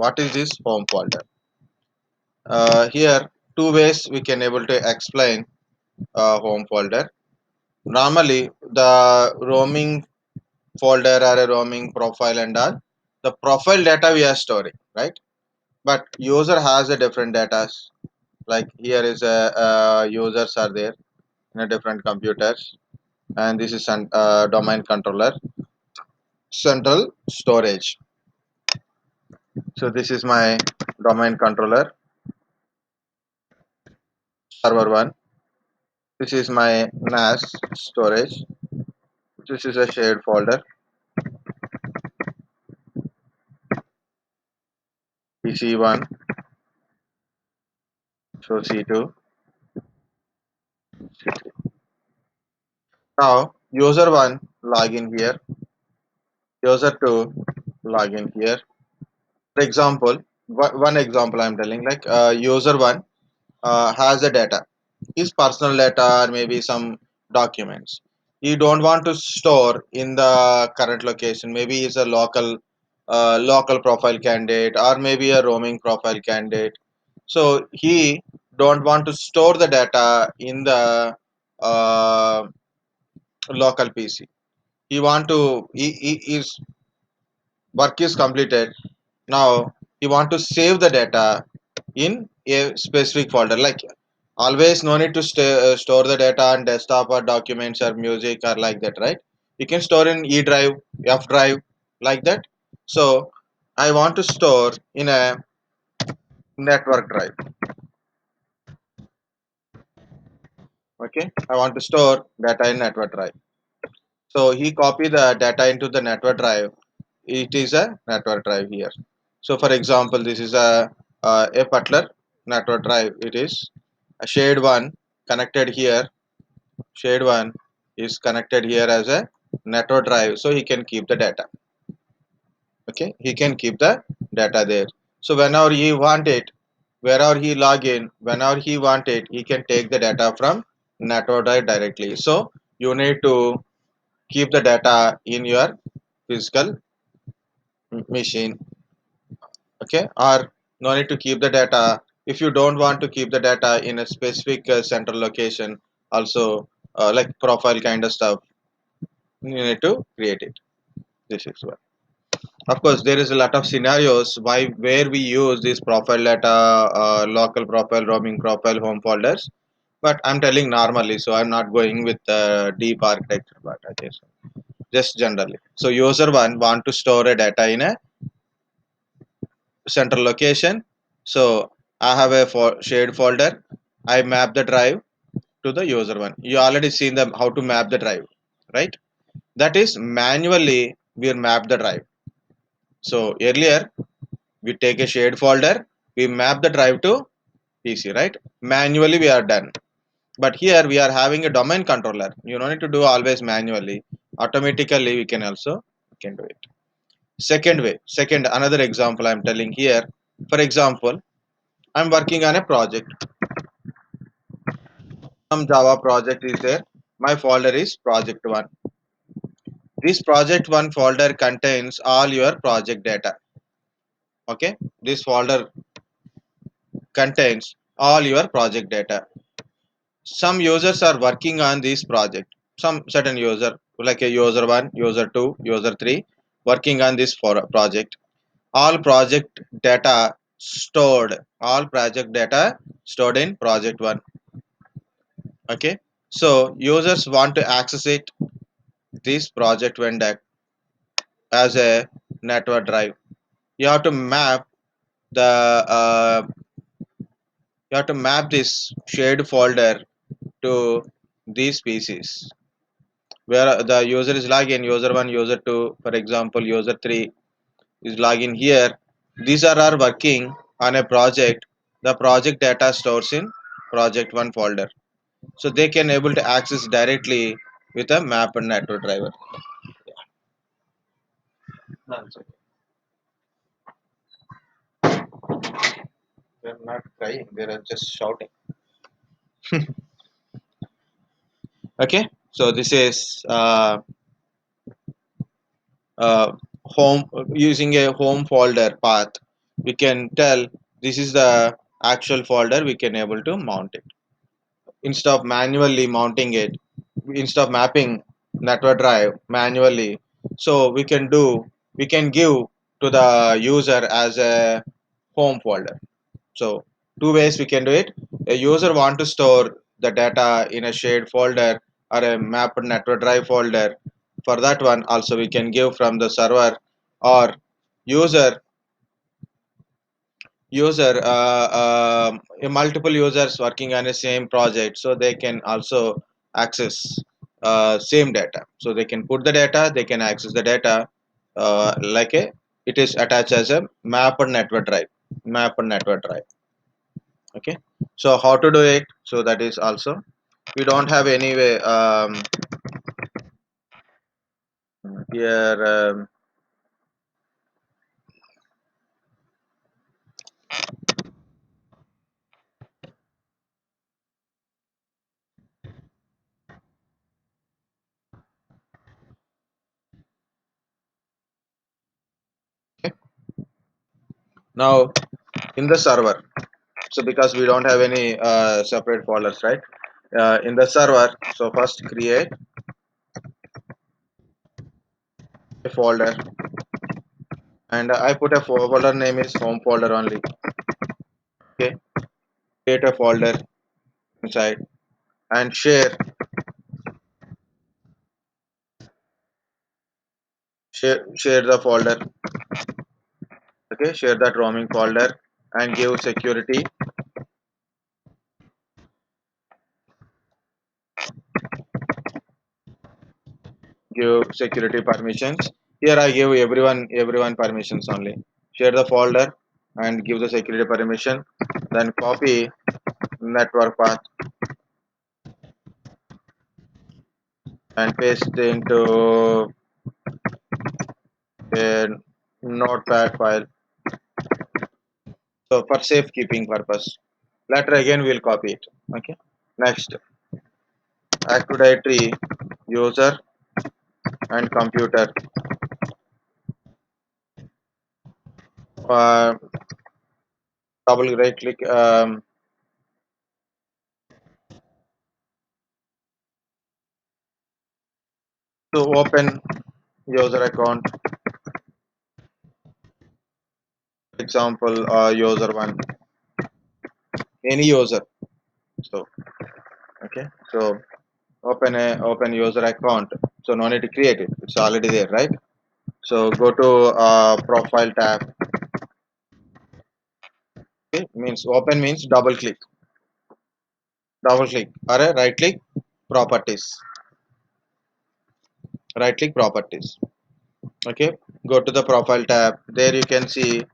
What is this home folder? Here two ways we can able to explain home folder. Normally the roaming folder or a roaming profile and all, the profile data we are storing, right? But user has a different data. Like here is a users are there in a different computers, and this is an domain controller central storage. So this is my domain controller server 1. This is my NAS storage. This is a shared folder PC1. So C2. Now user 1 login here, user 2 login here. For example, one example I'm telling, like user 1 has a data, his personal data or maybe some documents. You don't want to store in the current location. Maybe it's a local profile candidate or maybe a roaming profile candidate. So he don't want to store the data in the uh, local PC. He want to his work is completed. Now he want to save the data in a specific folder. Like always, no need to store the data on desktop or documents or music or like that, right? You can store in E drive, F drive, like that. So I want to store in a network drive. Okay, I want to store data in network drive. So he copy the data into the network drive. It is a network drive here. So for example, this is a Butler network drive. It is a shared one connected here. Shared one is connected here as a network drive, so he can keep the data. Okay, he can keep the data there. So whenever he want it, wherever he log in, whenever he want it, he can take the data from network drive directly. So you need to keep the data in your physical machine. Okay, or no need to keep the data. If you don't want to keep the data in a specific central location, also like profile kind of stuff, you need to create it. This is one. Of course, there is a lot of scenarios why where we use this profile data, local profile, roaming profile, home folders. But I'm telling normally, so I'm not going with deep architecture. But I guess just generally. So user 1 want to store a data in a central location. So I have a shared folder. I map the drive to the user 1. You already seen them how to map the drive, right? That is manually we map the drive. So earlier we take a shared folder, we map the drive to PC, right? Manually we are done. But here we are having a domain controller. You don't need to do always manually. Automatically we can also do it. Second way, second another example I'm telling here. For example, I'm working on a project. Some Java project is there. My folder is project 1. This project 1 folder contains all your project data. Okay, this folder contains all your project data. Some users are working on this project. Some certain user, like a user 1, user 2, user 3, working on this for a project. All project data all project data stored in project 1. Okay, so users want to access it, this project 1 as a network drive. You have to map the you have to map this shared folder to these species where the user is login, user 1, user 2, for example user 3 is login here. These are working on a project. The project data stores in project 1 folder, so they can able to access directly with a map and network driver. They're not crying, they're just shouting. Okay, so this is home using a home folder path. we can tell this is the actual folder. We can able to mount it instead of manually mounting it, instead of mapping network drive manually. So we can give to the user as a home folder. So two ways we can do it. A user want to store the data in a shared folder or a mapped network drive folder. For that one also we can give from the server, or user multiple users working on the same project, so they can also access same data. So they can put the data, they can access the data, like a it is attached as a mapped network drive. Okay, so how to do it? So that is also, we don't have any way here. Okay. Now in the server, so because we don't have any separate folders, right? In the server, so first create a folder, and I put a folder name is home folder only. Okay, create a folder inside and share the folder. Okay, share that roaming folder and give security permissions. Here I give everyone permissions only. Share the folder and give the security permission. Then copy network path and paste into a notepad file. So for safekeeping purpose. Later again we'll copy it. Okay. Next, Active Directory user and computer. Uh, Double right click to open user account. Example, user one, any user. So okay. So open user account. So no need to create it. It's already there, right? So go to profile tab. Okay. Means open means double click or a properties right click properties. Okay, go to the profile tab. There you can see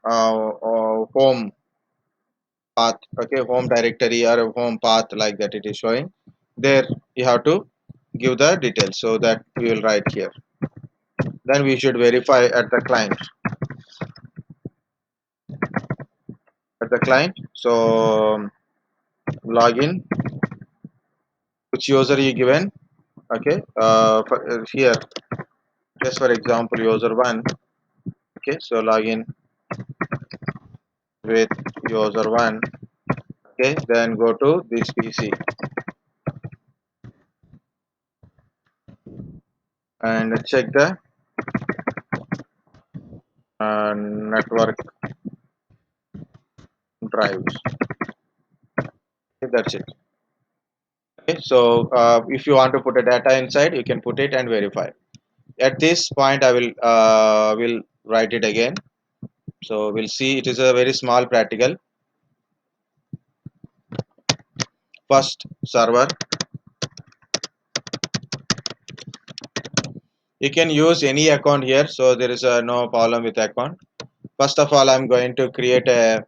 home path. Okay, home directory or a home path, like that it is showing. There you have to give the details, so that we will write here. Then we should verify at the client. So login, which user you given. Okay, here just for example user one. Okay, so login with user one. Okay, then go to this PC and check the network drives. Okay, that's it. Okay, so if you want to put a data inside, you can put it and verify. At this point, I will write it again. So we'll see. It is a very small practical. First server. You can use any account here, so there is no problem with account. First of all, I'm going to create a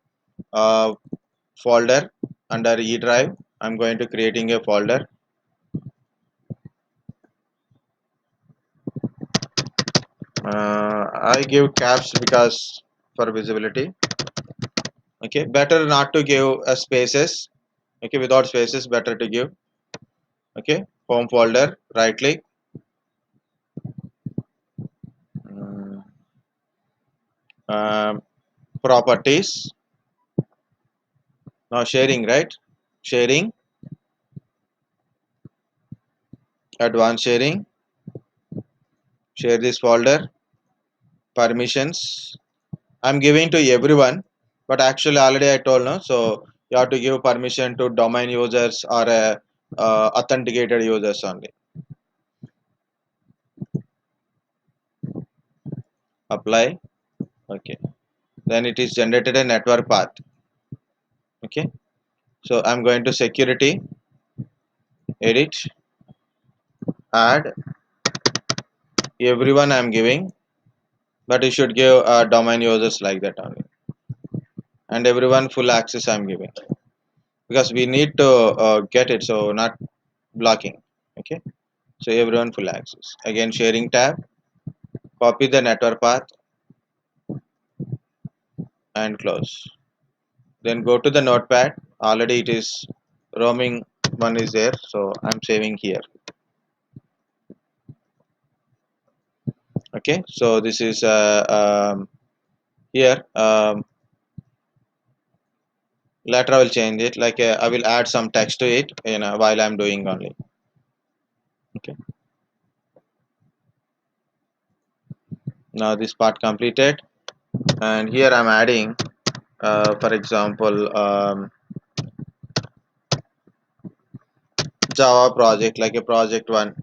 uh, folder under E drive. I'm going to creating a folder. I give caps because for visibility. Okay, better not to give spaces. Okay, without spaces, better to give. Okay, home folder, right click, um, um, properties. Now sharing, right? Sharing, advanced sharing, share this folder, permissions. I'm giving to everyone, but actually already I told no. So you have to give permission to domain users or authenticated users only. Apply. Okay. Then it is generated a network path. Okay. So I'm going to security, edit, add everyone I'm giving, but you should give domain users like that only, and everyone full access I'm giving because we need to get it, so not blocking. Okay. So everyone full access. Again sharing tab, copy the network path and close. Then go to the notepad. Already it is roaming one is there, so I'm saving here. Okay. So this is here. Later I will change it. Like I will add some text to it, while I'm doing only. Okay. Now this part completed, and here I'm adding, for example, Java project, like a project one.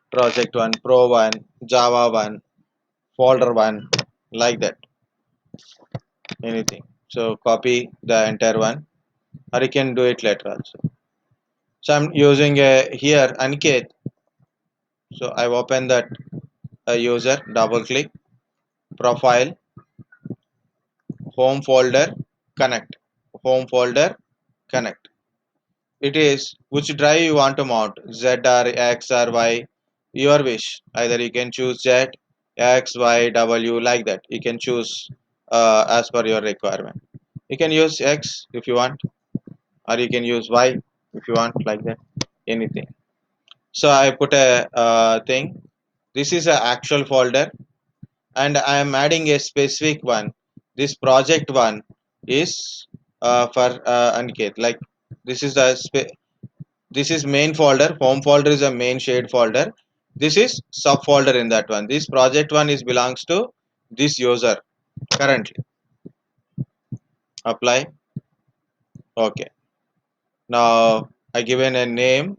Project one, Pro one, Java one, folder one, like that. Anything. So copy the entire one, or you can do it later also. So I'm using here Aniket. So I open that user, double click, profile, home folder, connect, home folder, connect. It is which drive you want to mount, Z or X or Y, your wish. Either you can choose Z, X, Y, W, like that. You can choose as per your requirement. You can use X if you want, or you can use Y if you want, like that. Anything. So I put a thing. This is a actual folder, and I am adding a specific one. This project one is for Aniket. Like this is the this is main folder. Home folder is a main shared folder. This is subfolder in that one. This project one is belongs to this user currently. Apply. Okay. Now I given a name.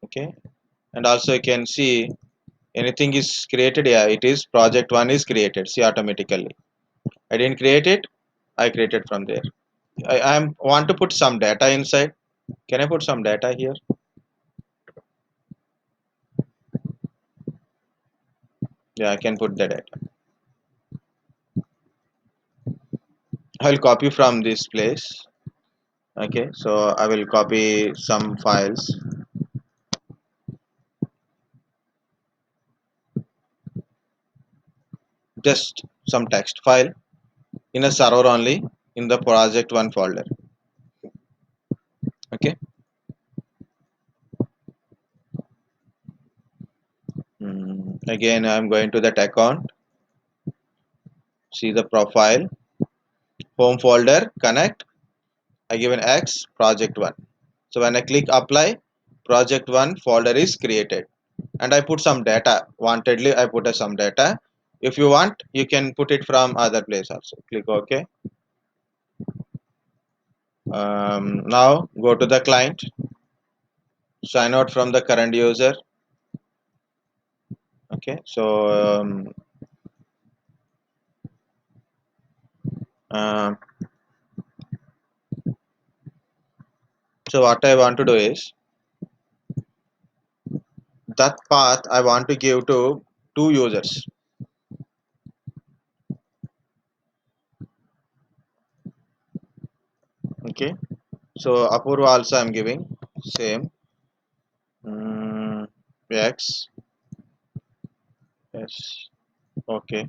Okay. And also you can see anything is created. Yeah, it is project one is created. See automatically. I didn't create it. I created from there. I want to put some data inside. Can I put some data here? Yeah, I can put the data. I'll copy from this place. Okay, so I will copy some files, just some text file in a server only in the project one folder. Okay. Again I'm going to that account, see the profile, home folder, connect. I give an X, project one. So when I click apply, project one folder is created, and I put some data. Wantedly I put some data. If you want, you can put it from other place also. Click OK. Now go to the client, sign out from the current user. Okay, so uh, what I want to do is that path I want to give to two users. Okay, so Apurva also I'm giving same, X, Yes. Okay.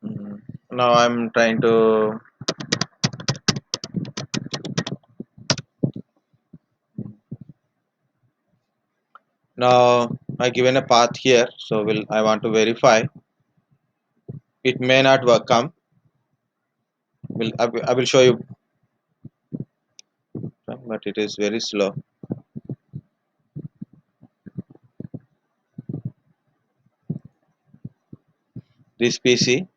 Mm. Now I'm trying to. Now I given a path here, so will I want to verify. It may not work. Come. I will show you, but it is very slow. This PC.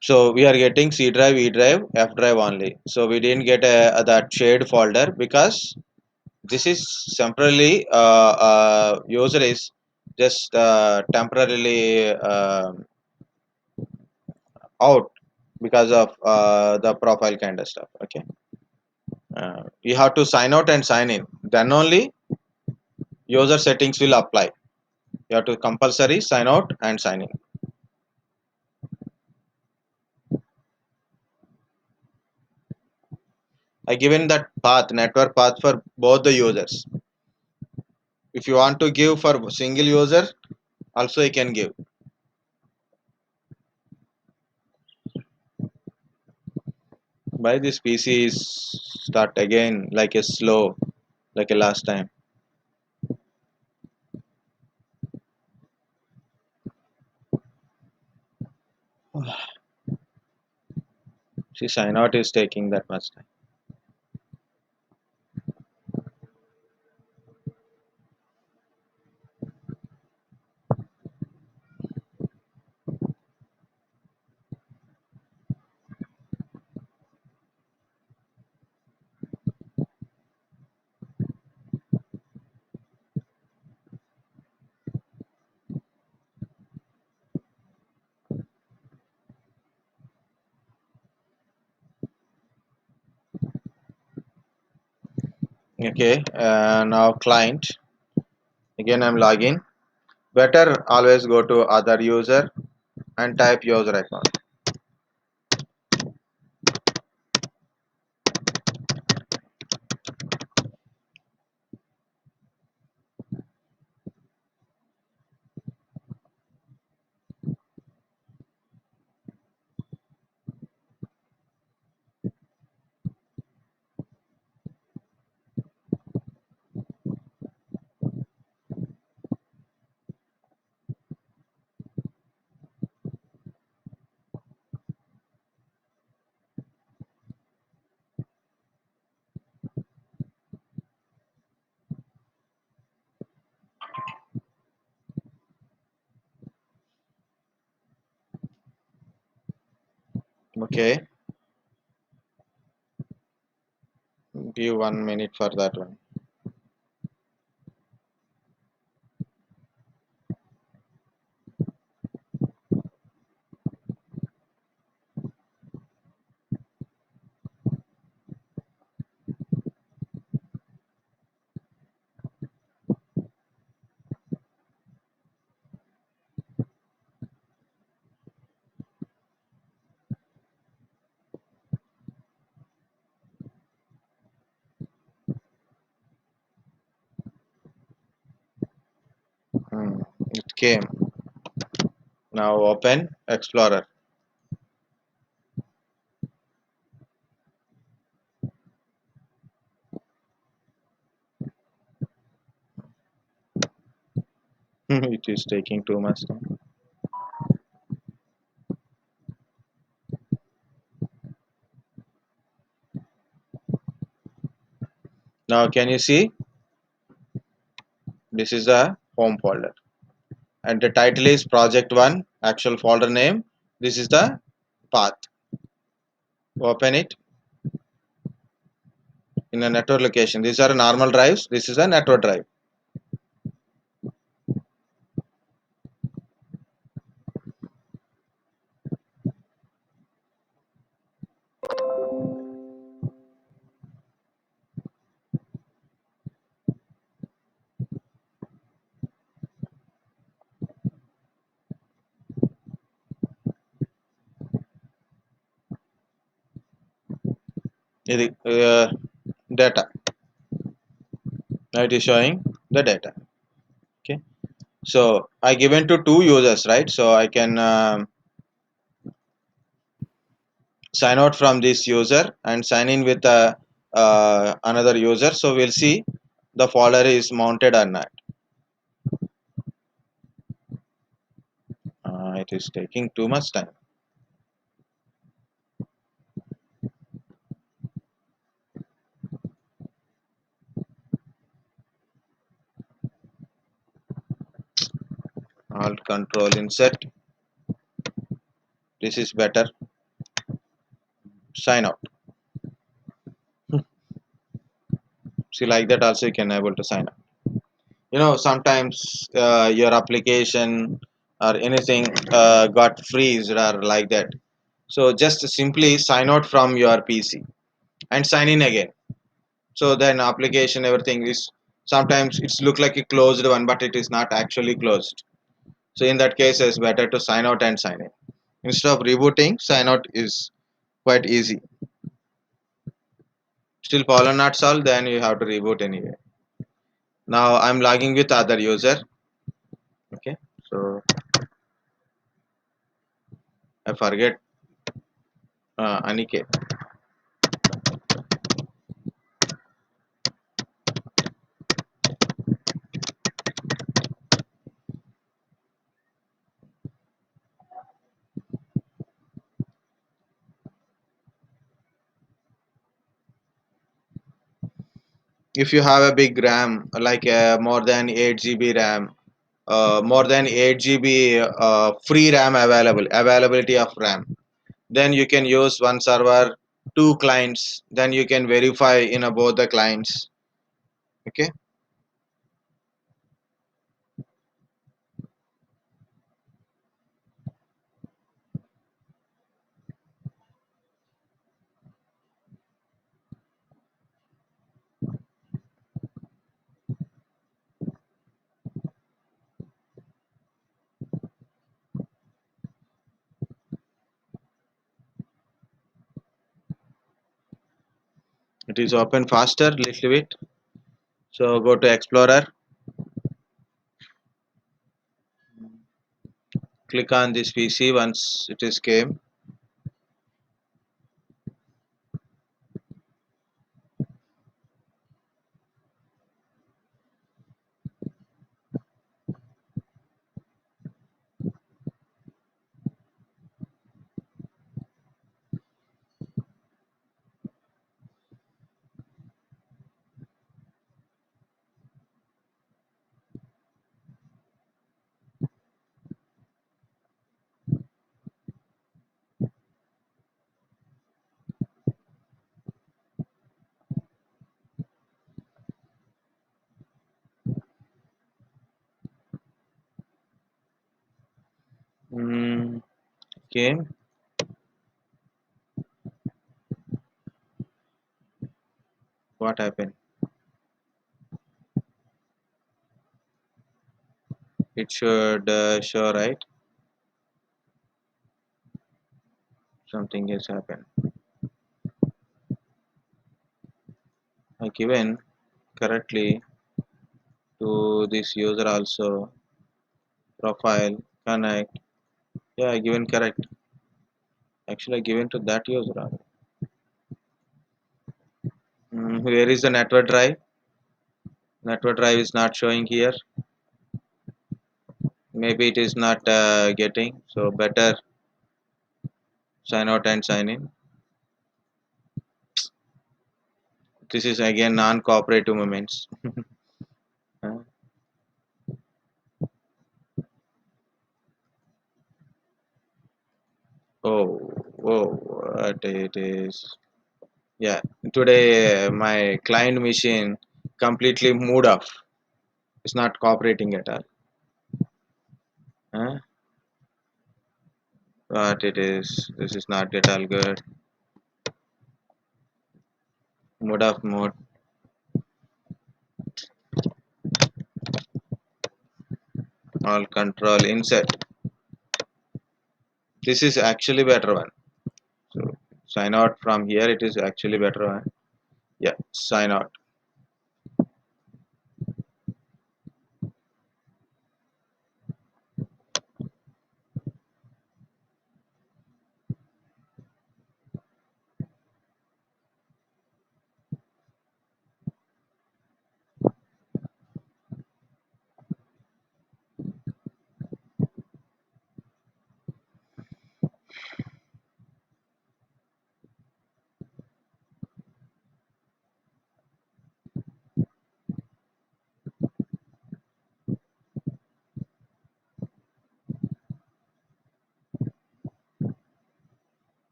So we are getting C drive, E drive, F drive only. So we didn't get that shared folder because this is temporarily user is just temporarily out because of the profile kind of stuff. Okay, you have to sign out and sign in. Then only user settings will apply. You have to compulsory sign out and sign in. I given that path, network path for both the users. If you want to give for single user, also you can give. Why this PC is start again like a slow, like a last time. See, sign out is taking that much time. Okay, now client. Again, I'm login. Better always go to other user and type user account. Okay, give 1 minute for that one. Hmm, it came. Now open Explorer. It is taking too much time. Now can you see? This is a home folder. And the title is project 1 actual folder name. This is the path. Open it in a network location. These are normal drives. This is a network drive. ఇది data. Now it is showing the data. Okay, so I given to two users, right? So I can sign out from this user and sign in with another user. So we'll see the folder is mounted or not. It is taking too much time. Alt control insert. This is better. Sign out. See, like that also you can able to sign out. Sometimes your application or anything got freezed or like that. So just simply sign out from your PC and sign in again. So then application everything is, sometimes it's look like a closed one, but it is not actually closed. So in that case, it's better to sign out and sign in. Instead of rebooting, sign out is quite easy. Still problem not solved, then you have to reboot anyway. Now I'm logging with other user. Okay, so I forget Aniket. If you have a big RAM, like more than 8 GB RAM, more than 8 GB free RAM availability of RAM, then you can use one server, two clients, then you can verify in both the clients. Okay, it is open faster little bit. So go to Explorer, click on this PC once it is came. Mm, came. What happened? It should show, right? Something has happened. I given correctly to this user also, profile connect. Yeah, I given correct. Actually, I given to that user. Where is the network drive? Network drive is not showing here. Maybe it is not getting. So better sign out and sign in. This is again non-cooperative moments. Uh, oh, oh, what it is. Yeah, today my client machine completely moved off. It's not cooperating at all. Huh? What it is? This is not at all good. Mode off mode. All control insert. This is actually better one. So sign out from here. It is actually better one. Yeah, sign out.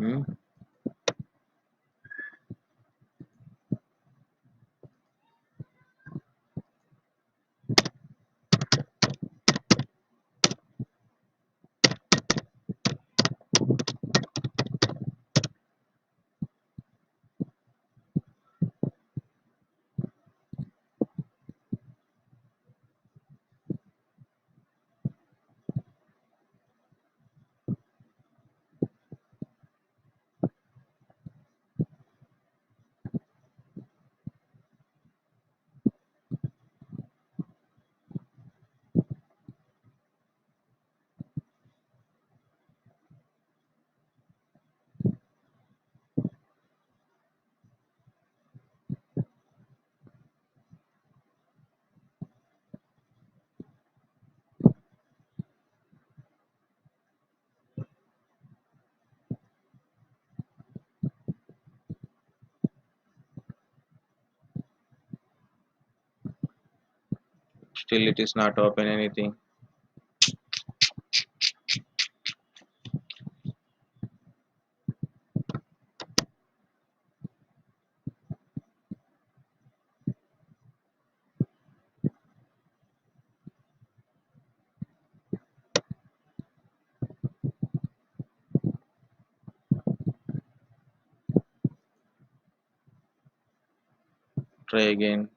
Hmm. Still it is not open anything. Try again.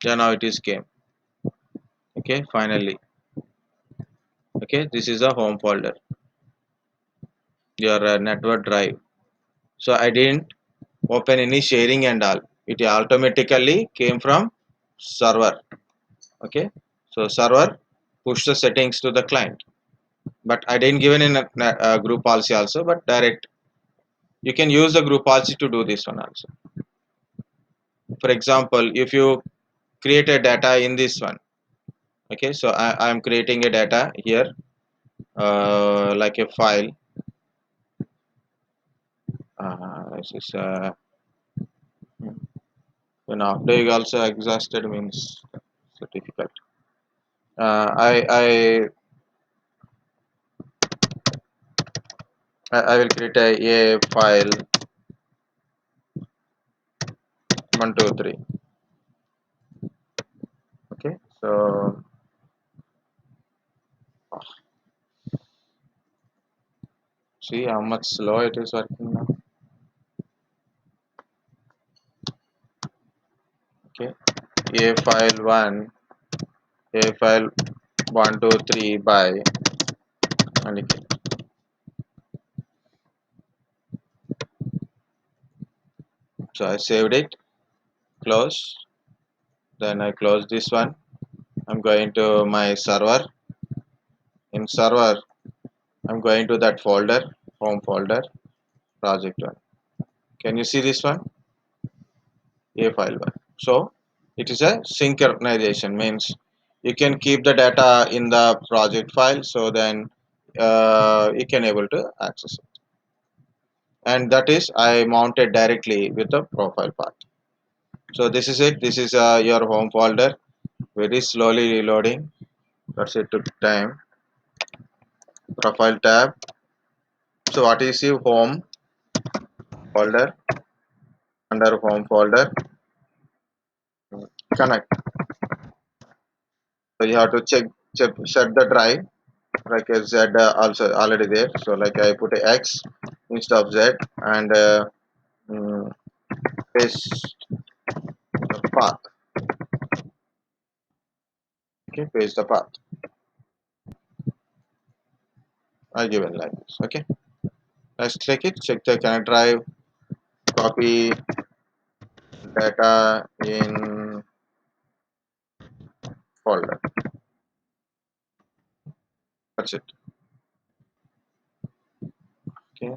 Yeah, now it is came. Okay, finally. Okay, this is a home folder, your network drive. So I didn't open any sharing and all. It automatically came from server. Okay, so server push the settings to the client, but I didn't give in a group policy also, but direct. You can use the group policy to do this one also. For example, if you create a data in this one, okay, so I am creating a data here, like a file. This is when after you also exhausted means so difficult. I will create a file 123. Okay, so see how much slow it is working now. Okay, a file 1, a file 123 by, and okay. So I saved it, close, then I close this one. I'm going to my server. In server, I'm going to that folder, home folder, project one. Can you see this one? A file one. So it is a synchronization, means you can keep the data in the project file, so then you can able to access it. And that is I mounted directly with the profile path. So this is it. This is your home folder. Very slowly reloading. That's it. Took time. Profile tab. So what is your home folder? Under home folder, connect. So you have to check set the drive, like a Z also already there. So like I put a X instead of Z, and mm, paste the path. Okay, paste the path. I given like this. Okay, let's click it. Check the connect drive. Copy data in folder. That's it. Okay.